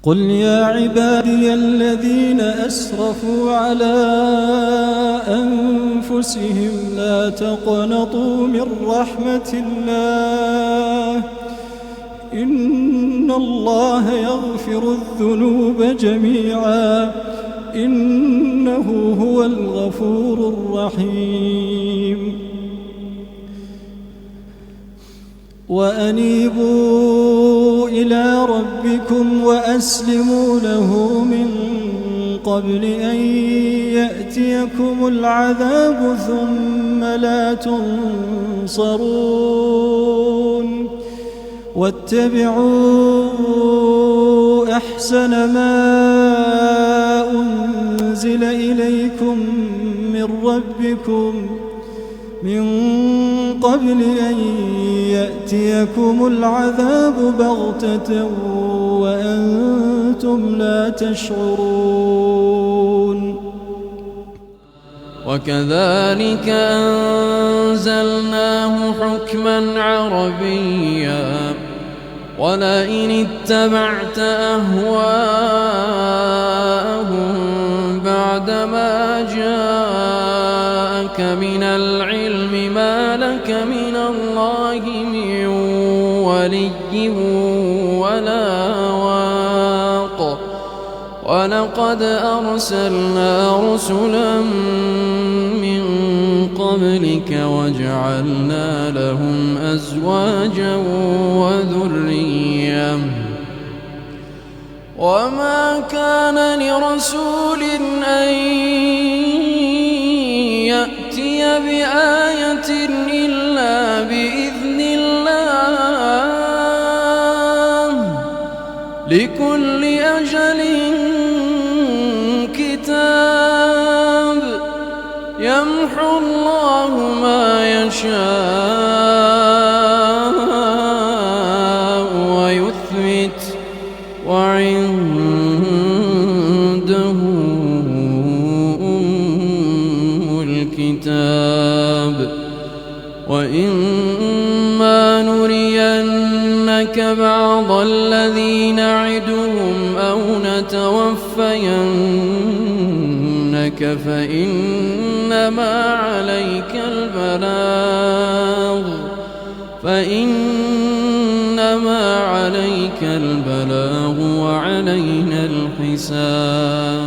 قل يا عبادي الذين أسرفوا على أنفسهم لا تقنطوا من رحمة الله إن الله يغفر الذنوب جميعا إنه هو الغفور الرحيم وأنيبوا إلى ربكم وأسلموا له من قبل أن يأتيكم العذاب ثم لا تنصرون واتبعوا أحسن ما أنزل إليكم من ربكم من قبل أن يأتيكم العذاب بغتة وأنتم لا تشعرون وكذلك أنزلناه حكما عربيا ولئن اتبعت أهواءهم بعدما جاءك من العلم ما لك من الله من ولي ولا واق ولقد أرسلنا رسلا من قبلك وجعلنا لهم أزواجا وذرية وما كان لرسول أن يأتي بآية إلا بإذن الله لكل أجل كتاب يمحو الله ما يشاء ويثبت وعنده أم الكتاب وإما نرينك بعض الذي نعدهم أو نتوفينك فإنما عليك البلاغ وعلينا الحساب